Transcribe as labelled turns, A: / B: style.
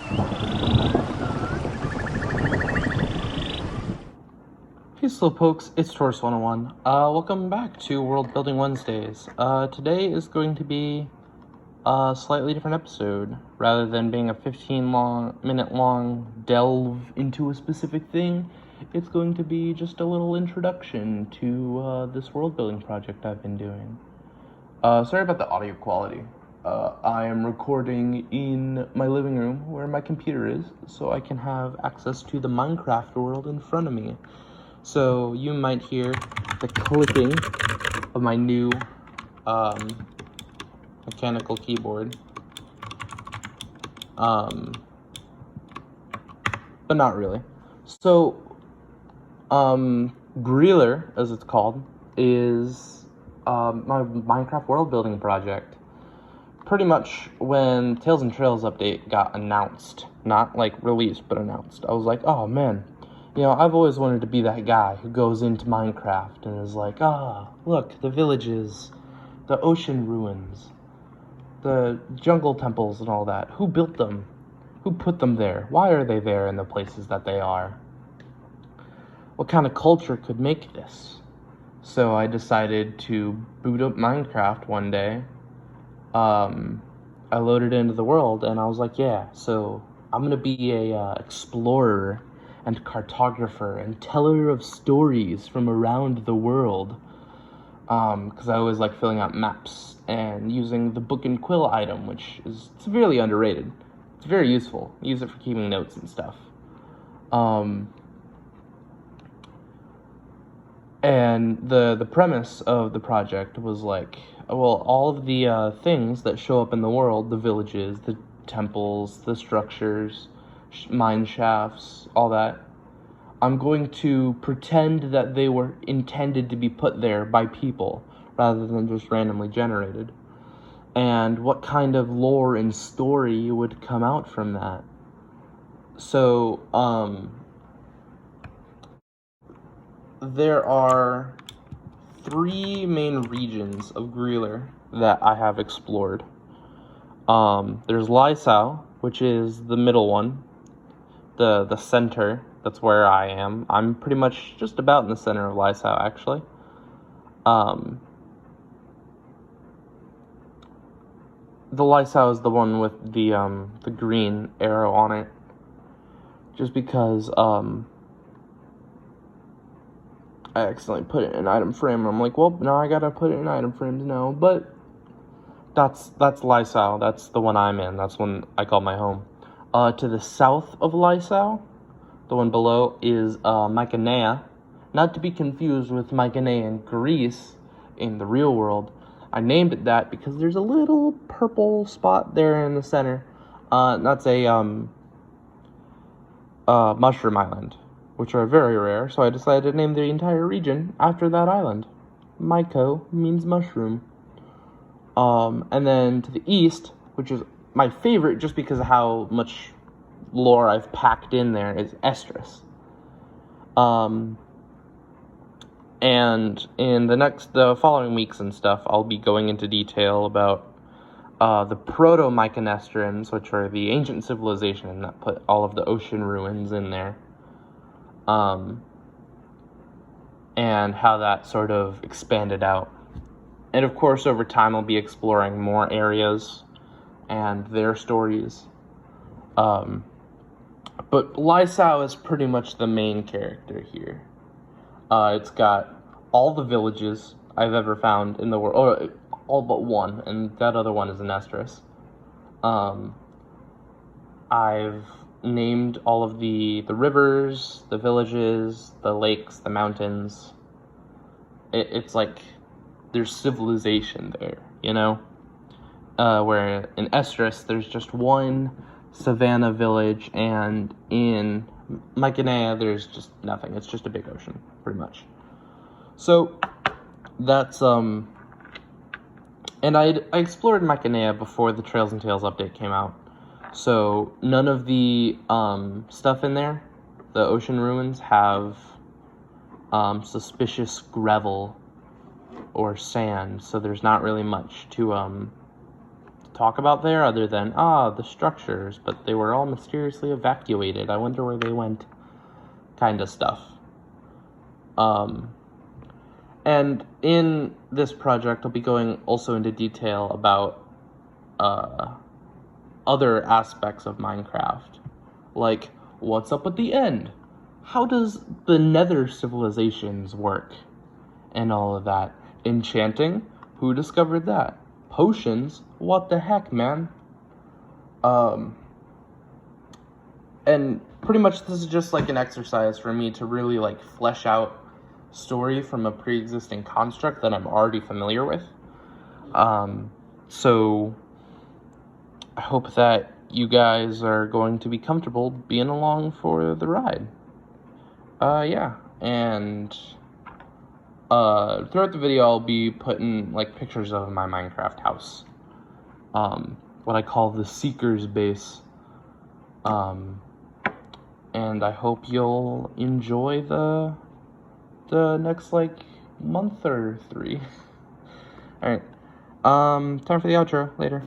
A: Hey Slowpokes, it's Taurus 101. Welcome back to World Building Wednesdays. Today is going to be a slightly different episode. Rather than being a 15-minute long delve into a specific thing, it's going to be just a little introduction to this world building project I've been doing. Sorry about the audio quality. I am recording in my living room where my computer is, so I can have access to the Minecraft world in front of me. So you might hear the clicking of my new mechanical keyboard, but not really. So Grj'lyr, as it's called, is my Minecraft world building project. Pretty much when Tales and Trails update got announced, not like released, but announced, I was like, oh man. You know, I've always wanted to be that guy who goes into Minecraft and is like, look, the villages, the ocean ruins, the jungle temples and all that. Who built them? Who put them there? Why are they there in the places that they are? What kind of culture could make this? So I decided to boot up Minecraft one day. I loaded into the world and I was like, yeah, so I'm gonna be a explorer and cartographer and teller of stories from around the world, because I always like filling out maps and using the book and quill item, which is severely underrated. It's very useful. I use it for keeping notes and stuff. And the premise of the project was like, well, all of the things that show up in the world, the villages, the temples, the structures, mine shafts, all that, I'm going to pretend that they were intended to be put there by people rather than just randomly generated. And what kind of lore and story would come out from that? So, there are 3 main regions of Grj'lyr that I have explored. There's Lysau, which is the middle one, the center. That's where I am. I'm pretty much just about in the center of Lysau, actually. The Lysau is the one with the green arrow on it, just because I accidentally put it in an item frame, and I'm like, well, now I gotta put it in item frames now. But that's Lysau. That's the one I'm in. That's one I call my home. To the south of Lysau, the one below, is Mycenae, not to be confused with Mycenae in Greece in the real world. I named it that because there's a little purple spot there in the center. That's a mushroom island, which are very rare, so I decided to name the entire region after that island. Myco means mushroom. And then to the east, which is my favorite just because of how much lore I've packed in there, is Estrus. And in the following weeks and stuff, I'll be going into detail about the Proto-Myconestrians, which are the ancient civilization that put all of the ocean ruins in there. And how that sort of expanded out. And of course, over time, I'll be exploring more areas and their stories. But Lysau is pretty much the main character here. It's got all the villages I've ever found in the world, or all but one, and that other one is in Estrus. I've named all of the rivers, the villages, the lakes, the mountains. It's like there's civilization there, you know? Where in Estrus, there's just one savanna village, and in Mycenae, there's just nothing. It's just a big ocean, pretty much. So, that's, and I explored Mycenae before the Trails and Tales update came out. So, none of the, stuff in there, the ocean ruins, have, suspicious gravel or sand, so there's not really much to talk about there other than, the structures, but they were all mysteriously evacuated. I wonder where they went, kind of stuff. And in this project, I'll be going also into detail about other aspects of Minecraft, like what's up at the end? How does the Nether civilizations work? And all of that. Enchanting? Who discovered that? Potions? What the heck, man? And pretty much this is just like an exercise for me to really like flesh out story from a pre-existing construct that I'm already familiar with. So I hope that you guys are going to be comfortable being along for the ride. Yeah, and throughout the video I'll be putting like pictures of my Minecraft house. What I call the Seeker's Base. And I hope you'll enjoy the next like month or 3. Alright. Time for the outro. Later.